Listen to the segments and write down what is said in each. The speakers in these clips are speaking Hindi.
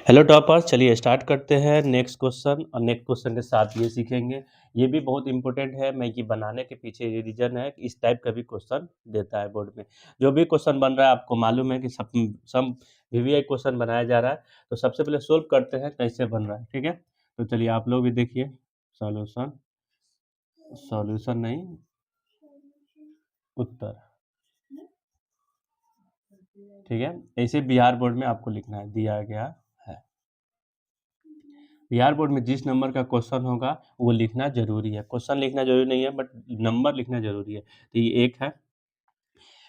हेलो टॉपर्स, चलिए स्टार्ट करते हैं नेक्स्ट क्वेश्चन। और नेक्स्ट क्वेश्चन के साथ ये सीखेंगे, ये भी बहुत इंपॉर्टेंट है। मैं ये बनाने के पीछे ये रीजन है कि इस टाइप का भी क्वेश्चन देता है बोर्ड में। जो भी क्वेश्चन बन रहा है आपको मालूम है कि सम वीवीआई क्वेश्चन बनाया जा रहा है। तो सबसे पहले सोल्व करते हैं कैसे बन रहा है, ठीक है। तो चलिए आप लोग भी देखिए सॉल्यूशन, सॉल्यूशन नहीं, उत्तर, ठीक है। ऐसे बिहार बोर्ड में आपको लिखना है, दिया गया है। बिहार बोर्ड में जिस नंबर का क्वेश्चन होगा वो लिखना जरूरी है। क्वेश्चन लिखना जरूरी नहीं है बट नंबर लिखना जरूरी है। तो ये एक है।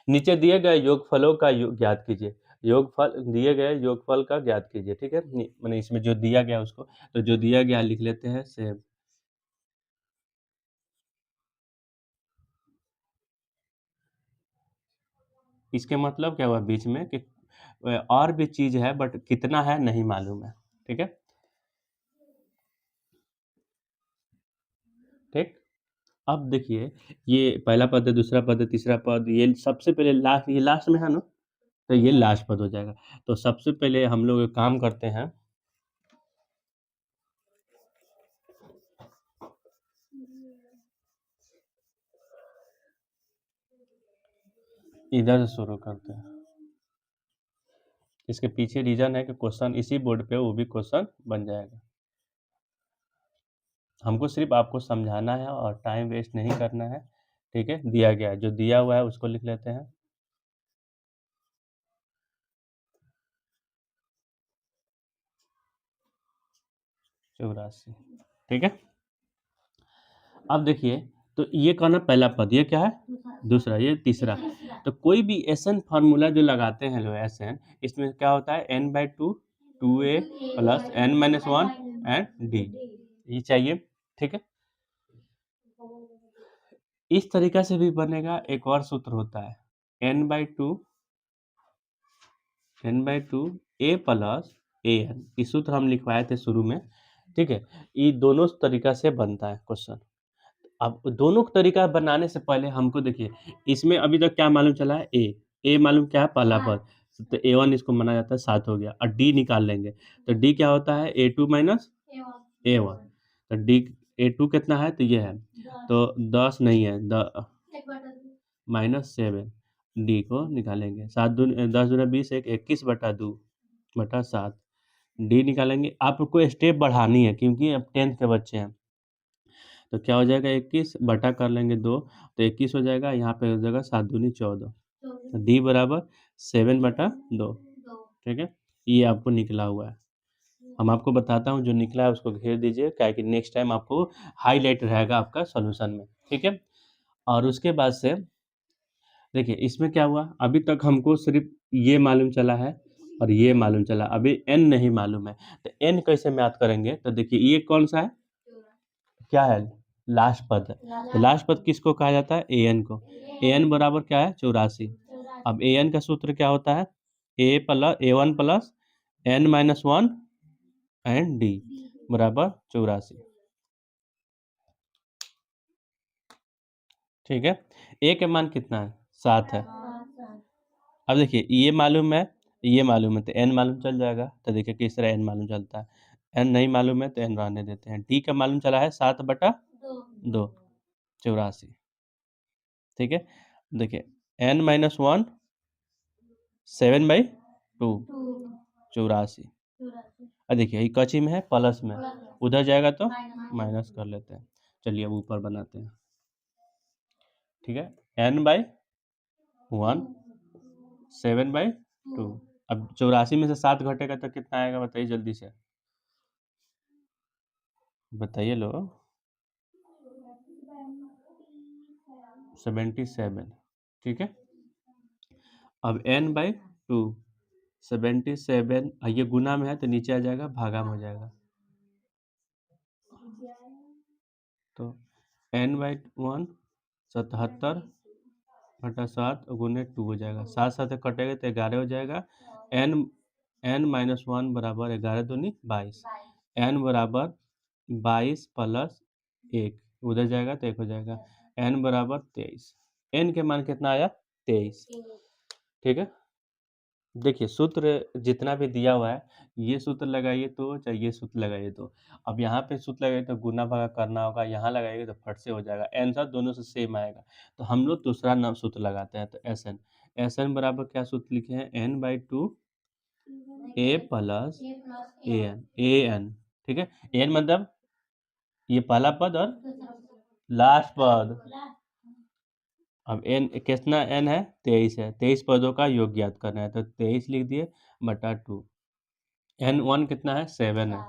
नीचे दिए गए योगफलों का ज्ञात कीजिए। योगफल दिए गए योगफल का ज्ञात कीजिए, ठीक है। मैंने इसमें जो दिया गया उसको, तो जो दिया गया लिख लेते हैं सेम। इसके मतलब क्या हुआ बीच में कि और भी चीज है बट कितना है नहीं मालूम है, ठीक है। ठीक। अब देखिए, ये पहला पद है, दूसरा पद है, तीसरा पद, ये सबसे पहले लास्ट, ये लास्ट में है ना, तो ये लास्ट पद हो जाएगा। तो सबसे पहले हम लोग एक काम करते हैं, इधर से शुरू करते हैं। इसके पीछे रीजन है कि क्वेश्चन इसी बोर्ड पे वो भी क्वेश्चन बन जाएगा। हमको सिर्फ आपको समझाना है और टाइम वेस्ट नहीं करना है, ठीक है। दिया गया है, जो दिया हुआ है उसको लिख लेते हैं। चौरासी, ठीक है। अब देखिए, तो ये का ना पहला पद, ये क्या है दूसरा, ये तीसरा। तो कोई भी एसएन फार्मूला जो लगाते हैं लोग एसएन, इसमें क्या होता है n/2, 2a plus n-1 and D, ये चाहिए, ठीक है। इस तरीका से भी बनेगा। एक और सूत्र होता है n/2, a प्लस an, इस सूत्र हम लिखवाए थे शुरू में, ठीक है। ये दोनों तरीका से बनता है क्वेश्चन। अब दोनों तरीका बनाने से पहले हमको देखिए, इसमें अभी तक क्या मालूम चला है, ए मालूम क्या है पहला पद, तो A1 इसको माना जाता है 7 हो गया। और डी निकाल लेंगे, तो डी क्या होता है A2 माइनस A1। तो डी A2 कितना है, तो ये है, तो 10 नहीं है, -7, डी को निकालेंगे। 10 दूना 20, 21/2/7, डी निकालेंगे। आपको स्टेप बढ़ानी है क्योंकि अब 10th के बच्चे हैं। तो क्या हो जाएगा, 21 बटा कर लेंगे 2, तो 21 हो जाएगा। यहाँ पे हो जाएगा 7 दूनी 14, तो डी बराबर 7/2, ठीक है। ये आपको निकला हुआ है। हम आपको बताता हूँ, जो निकला है उसको घेर दीजिए, क्या कि नेक्स्ट टाइम आपको हाईलाइट रहेगा आपका सॉल्यूशन में, ठीक है। और उसके बाद से देखिए, इसमें क्या हुआ, अभी तक हमको सिर्फ ये मालूम चला है और ये मालूम चला, अभी एन नहीं मालूम है। तो एन कैसे मैथ करेंगे, तो देखिए ये कौन सा है, क्या है, लास्ट पद है। तो लास्ट पद किसको कहा जाता है, ए एन को। ए एन बराबर क्या है 84। अब ए एन का सूत्र क्या होता है, A1 plus n-1 and D बराबर 84, ठीक है। ए के मान कितना है, 7 है। अब देखिए ये मालूम है, ये मालूम है, तो एन मालूम चल जाएगा। तो देखिए किस तरह एन मालूम चलता है, एन नहीं मालूम है तो एन रहने देते हैं। डी का मालूम चला है 7/2, 84, ठीक है। देखिए n-1 7/2, 84। अब देखिए ये कची में है प्लस में, उधर जाएगा तो माइनस कर लेते हैं। चलिए अब ऊपर बनाते हैं, ठीक है। n/1 7/2। अब 84 में से 7 घटेगा तो कितना आएगा बताइए जल्दी से, बताइए लो। 77, ठीक है। अब n/2, 77, ये गुना में है तो नीचे आ जाएगा, भागा में हो जाएगा। तो n/1 77/7 गुने 2 हो जाएगा, 7 7 कटेगा तो 11 हो जाएगा। n-1 बराबर 11 दूनी 22, n बराबर 22 प्लस 1, उधर जाएगा तो 1 हो जाएगा। n बराबर 23, n के मान कितना आया 23, ठीक है। देखिए सूत्र जितना भी दिया हुआ है, ये सूत्र लगाइए तो चाहे ये सूत्र लगाइए तो। अब यहाँ पे सूत्र लगाइए तो गुना भागा करना होगा, यहाँ लगाइएगा तो फट से हो जाएगा। आंसर दोनों से सेम आएगा। तो हम लोग दूसरा नाम सूत्र लगाते हैं तो एसएन। एसएन बराबर क्या सूत्र लिखे हैं? n/2 a plus N. N, ठीक है? एन मतलब ये पहला पद और लास्ट पद। अब एन कितना एन है? 23 है। 23 पदों का योग ज्ञात करना है तो 23 लिख दिए बटा 2। एन वन कितना है? 7 है,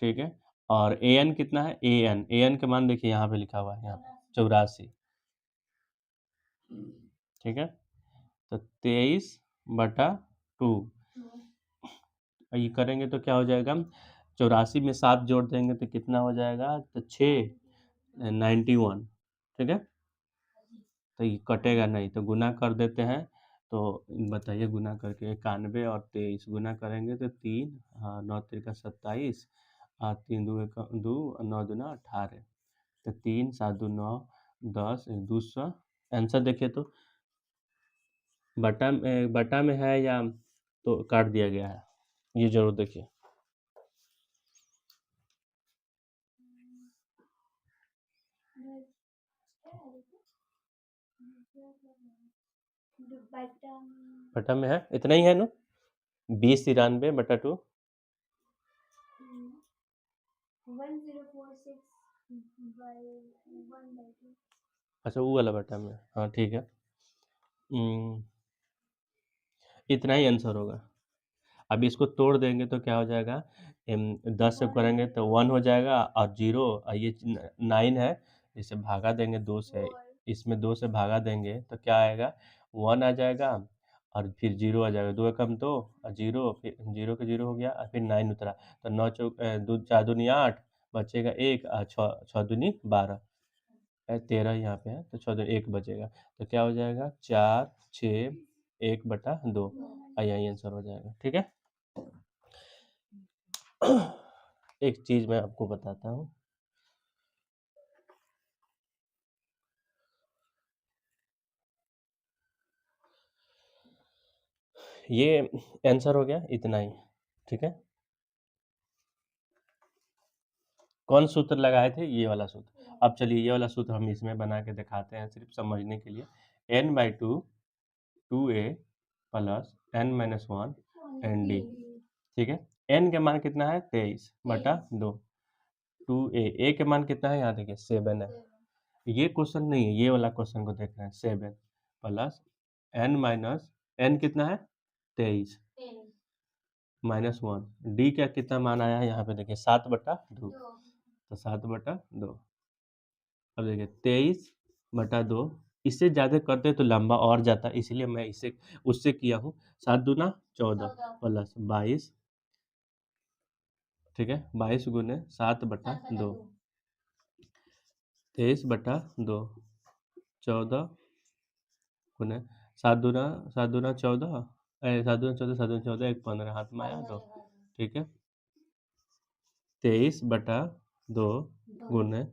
ठीक है? और ए एन कितना है? ए एन का मान देखिए यहाँ पे लिखा हुआ है, यहाँ पे 84, ठीक है? तो 23 बटा 2 ये करेंगे तो क्या हो जाएगा? 84 में 7 जोड़ देंगे तो कितना हो जाएगा? तो 6 91, ठीक है? तो ये कटेगा नहीं तो गुना कर देते हैं। तो बताइए गुना करके 91 और 23 गुना करेंगे तो 3, हाँ 9 तिरका 27, 3 दो एक 2, 9 दूना 18, तो 3 7 दो 9, 10 200। आंसर देखिए तो बटा में है या तो काट दिया गया है, ये जरूर देखिए। बटा में है, इतना ही है ना? 2093 बटा 2 अच्छा वो वाला बटा में, हाँ ठीक है। इतना ही आंसर होगा। अब इसको तोड़ देंगे तो क्या हो जाएगा? 10 से करेंगे तो 1 हो जाएगा और 0 और ये 9 है, इसे भागा देंगे 2 से, इसमें 2 से भागा देंगे तो क्या आएगा? 1 आ जाएगा और फिर 0 आ जाएगा। 2 एकम 2 और 0, फिर 0 का 0 हो गया और फिर 9 उतरा तो 9 चौक 2 4 दूनी 8, बचेगा 1 और 6 दूनी 12, 13 यहाँ पे है तो 6 दूनी 1 बचेगा। तो क्या हो जाएगा? 4 6 1 बटा 2 यही आंसर हो जाएगा, ठीक है? एक चीज मैं आपको बताता हूँ। ये आंसर हो गया इतना ही, ठीक है? कौन सूत्र लगाए थे? ये वाला सूत्र। अब चलिए ये वाला सूत्र हम इसमें बना के दिखाते हैं सिर्फ समझने के लिए। n/2 2a plus n-1 nd, ठीक है? n के मान कितना है? 23 बटा 2। 2a a के मान कितना है? यहाँ देखिए 7 है। ये क्वेश्चन नहीं है, ये वाला क्वेश्चन को देख रहे हैं। 7 प्लस n कितना है? 23 -1 डी का कितना मान आया है? यहाँ पे देखिए 7/2, तो 7/2। अब देखिए 23/2, इससे ज़्यादा करते तो लंबा और जाता, इसलिए मैं इसे उससे किया हूँ। 7 दूना 14 प्लस 22, ठीक है? 22 गुने 7/2, 23/2, 14 गुने 7 दूना 14, 7 दूना 14, 7 दूना 14, 1 15 हाथ में आया 2, ठीक है? 23/2 गुने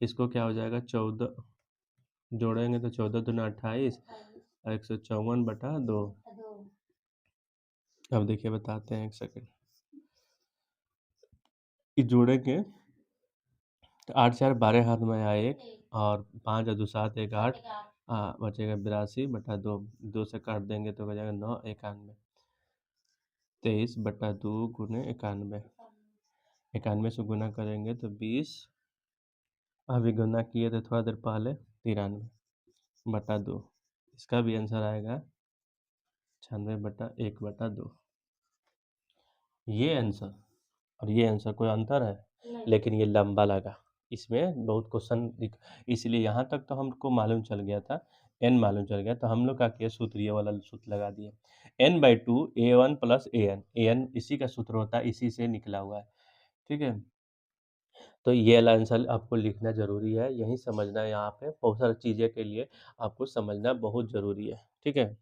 इसको क्या हो जाएगा? 14 जोड़ेंगे तो 14 दूना 28 और 154/2। अब देखिए बताते हैं, एक सेकंड। ये जोड़ेंगे तो 8 4 12 हाथ में आया 1 और 5 और 2 7 1 8, बचेगा 82/2। 2 से काट देंगे तो हो जाएगा 9 91। 23/2 गुने 91, 91 से गुना करेंगे तो 20, अभी गुना किए थे थोड़ा देर पहले, 93/2। इसका भी आंसर आएगा 96/1/2। ये आंसर और ये आंसर कोई अंतर है? लेकिन ये लंबा लगा, इसमें बहुत क्वेश्चन, इसलिए यहाँ तक तो हमको मालूम चल गया था, n मालूम चल गया तो हम लोग का किया सूत्र ये वाला सूत्र लगा दिए। n/2 a1 प्लस an इसी का सूत्र होता है, इसी से निकला हुआ है, ठीक है? तो ये वाला आंसर आपको लिखना जरूरी है, यही समझना है। यहाँ पे बहुत सारी चीज़ें के लिए आपको समझना बहुत जरूरी है, ठीक है?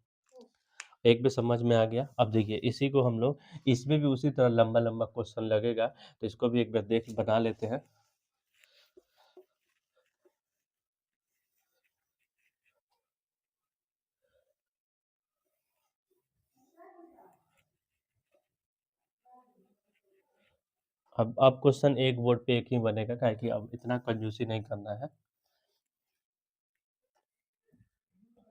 एक भी समझ में आ गया? अब देखिए इसी को हम लोग, इसमें भी उसी तरह लंबा लंबा क्वेश्चन लगेगा तो इसको भी एक बार देख बना लेते हैं। अब क्वेश्चन एक बोर्ड पे एक ही बनेगा, काहे कि अब इतना कंजूसी नहीं करना है।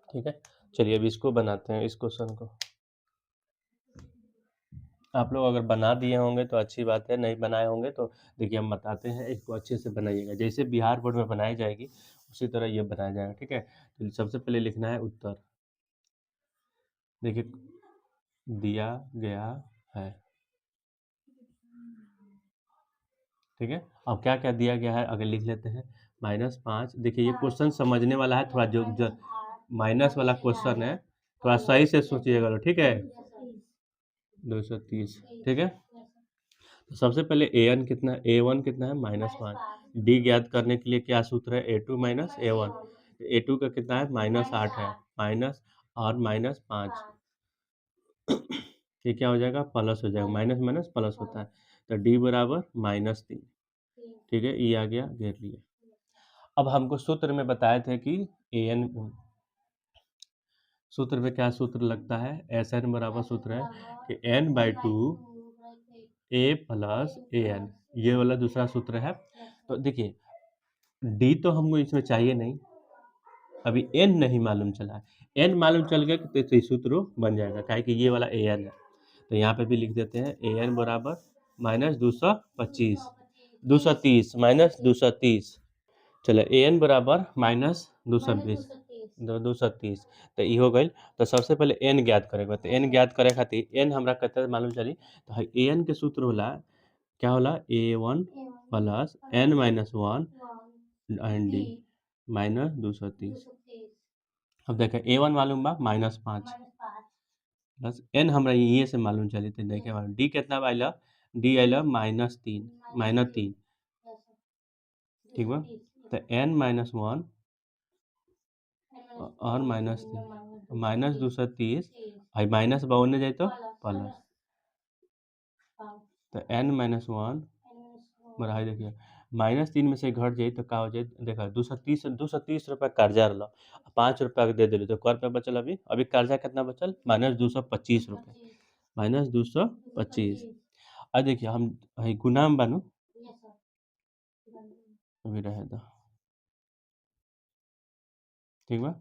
ठीक है, चलिए अब इसको बनाते हैं, इस क्वेश्चन को। आप लोग अगर बना दिए होंगे तो अच्छी बात है, नहीं बनाए होंगे तो देखिए हम बताते हैं, इसको अच्छे से बनाइएगा, जैसे बिहार बोर्ड में बनाई जाएगी उसी तरह ये बनाया जाएगा। ठीक है, तो सबसे पहले लिखना है उत्तर। देखिए दिया गया है। ठीक है, अब क्या क्या दिया गया है अगर लिख लेते हैं। -5, देखिए ये क्वेश्चन समझने वाला है, थोड़ा जो माइनस वाला क्वेश्चन है, थोड़ा सही से सोचिएगा। ठीक है, 230। ठीक है, तो सबसे पहले ए एन कितना है, A1 कितना है -5। डी ज्ञात करने के लिए क्या सूत्र है, A2 माइनस A1। A2 का कितना है -8 है, माइनस और -5, ये क्या हो जाएगा प्लस हो जाएगा, माइनस माइनस प्लस होता है, तो डी बराबर -3। ठीक है, ये आ गया, घेर लिए। अब हमको सूत्र में बताए थे कि ए एन, सूत्र में क्या सूत्र लगता है, एस एन बराबर सूत्र है कि n/2 a plus A N, ये वाला दूसरा सूत्र है। तो देखिए डी तो हमको इसमें चाहिए नहीं, अभी एन नहीं मालूम चला है, एन मालूम चल गया तो ये सूत्र बन जाएगा, काहे कि ये वाला ए एन है। तो यहाँ पे भी लिख देते हैं ए एन बराबर -225, 230 -230। चलो ए एन बराबर -220, 230, तो ये हो गई। तो सबसे पहले एन ज्ञात करेगा, तो एन ज्ञात करे खातिर एन हमरा कहते मालूम चली, तो ए एन के सूत्र होला, क्या होला, A1 plus n-1 and D -230। अब देखें A1 मालूम बा -5 प्लस n हमरा ये से मालूम चली थी, देखे मालूम डी कितना आइला, डी आइला -3। ठीक बा, तो n-1 और -3 -230, आई माइनस बा ओने जाए तो प्लस, तो n-1 बढ़ाई, देखिए -3 में से घट जाई तो का हो जाए, देखा 230 रुपया कर्जा रहा, 5 रुपया के दे दिली तो कर पे बचल, अभी कर्जा कितना बचल -225 रुपये, -225। अब देखिए हम गुना में बानू, अभी रहे दो, ठीक बा,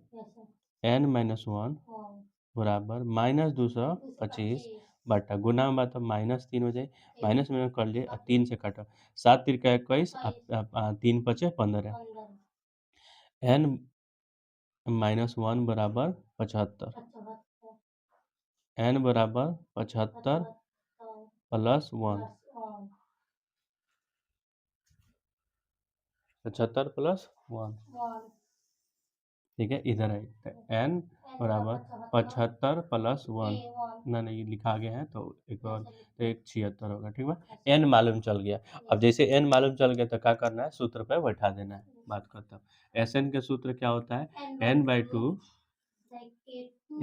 n-1 बराबर -225 बटा गुना में बा तो -3 हो जाए, माइनस में कर लिए, 3 से काटो, 7 तिरका 21, 3 पचे 15, n-1 बराबर 75, n बराबर 75 प्लस 1, 75 प्लस 1। ठीक है, इधर है, तो n बराबर 75 प्लस 1, ना नहीं लिखा गया है तो एक और, तो 76 होगा। ठीक है, n मालूम चल गया। अब जैसे n मालूम चल गया तो क्या करना है, सूत्र पे बैठा देना है, बात खत्म। एस एन के सूत्र क्या होता है, n/2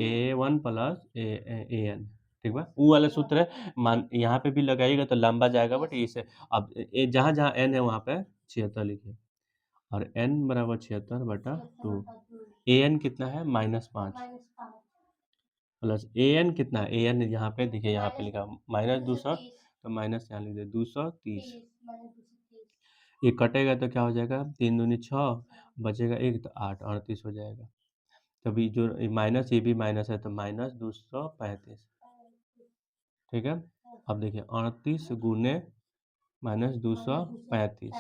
A1 plus A N. ठीक बा, वो वाला सूत्र है, मान यहाँ पे भी लगाइएगा तो लंबा जाएगा, बट इसे अब जहाँ जहाँ n है वहाँ पे 76 लिखिए, और n बराबर 76/2। ए एन कितना है -5, प्लस ए एन कितना है, ए एन यहाँ पे देखिए, यहाँ पे लिखा -200, तो माइनस यहाँ लिख दे 230, ये कटेगा तो क्या हो जाएगा, 3 दूनी 6, बचेगा 1 तो 8, 38 हो जाएगा। तभी जो माइनस, ये भी माइनस है तो -235। ठीक है, अब देखिए 38 गुने -235,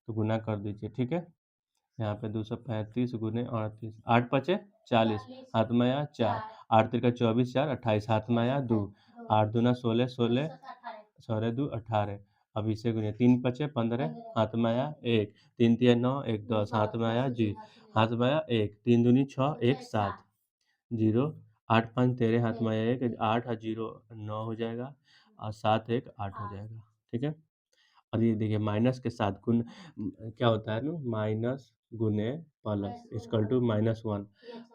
तो गुना कर दीजिए। ठीक है, यहाँ पे 235 गुने 38, 8 पचे 40, हाथ में आया 4, 8 तिरका 24, 4 28, हाथ में आया 2, 8 दूना 16, 16 16 2 18, अब इसे गुने 3 पचे 15, हाथ में आया 1, 3 तिया 9, 1 10, हाथ में आया जी, हाथ में आया 1, 3 दूनी 6, 1 7, 0, 8 5 13, हाथ में आया 1, 8 और 0 9 हो जाएगा, और 7 1 8 हो जाएगा। ठीक है, और ये देखिए माइनस के साथ गुण, क्या होता है ना, माइनस गुने प्लस इक्वल टू -1,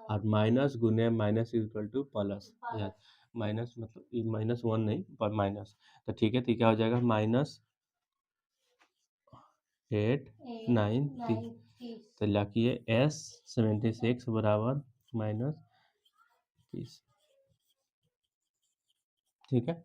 और माइनस गुने माइनस इक्वल टू प्लस, या माइनस मतलब -1 नहीं पर माइनस, तो ठीक है, तो क्या हो जाएगा -893, तो लिखिए S76 बराबर -30। ठीक है,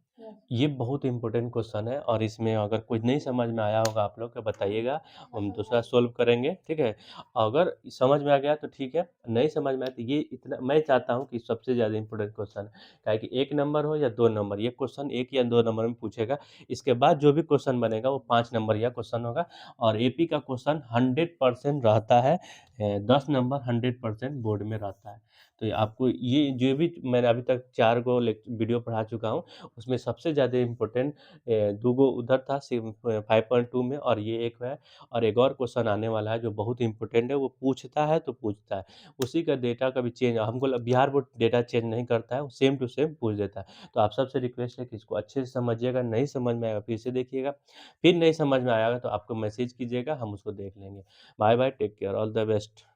ये बहुत इम्पोर्टेंट क्वेश्चन है और इसमें अगर कुछ नहीं समझ में आया होगा आप लोग तो बताइएगा, हम दूसरा सॉल्व करेंगे, ठीक है? अगर समझ में आ गया तो ठीक है, नहीं समझ में आया तो ये इतना मैं चाहता हूँ कि सबसे ज़्यादा इम्पोर्टेंट क्वेश्चन है, काहे कि 1 नंबर हो या 2 नंबर, ये क्वेश्चन 1 या 2 नंबर में पूछेगा। इसके बाद जो भी क्वेश्चन बनेगा वो 5 नंबर का क्वेश्चन होगा और एपी का क्वेश्चन 100% रहता है, 10 नंबर 100% बोर्ड में रहता है। तो ये आपको ये जो भी मैंने अभी तक 4 गो वीडियो पढ़ा चुका हूँ, उसमें सबसे ज़्यादा इम्पोर्टेंट 2 गो उधर था 5.2 में और ये एक है और एक और क्वेश्चन आने वाला है जो बहुत इम्पोर्टेंट है, वो पूछता है तो पूछता है। उसी का डेटा कभी चेंज हमको बिहार बोर्ड डेटा चेंज नहीं करता है, वो सेम टू सेम पूछ देता है। तो आप सबसे रिक्वेस्ट है कि इसको अच्छे से समझिएगा, नहीं समझ में आएगा फिर से देखिएगा, फिर नहीं समझ में आएगा तो आपको मैसेज कीजिएगा, हम उसको देख लेंगे। Bye bye, take care, all the best.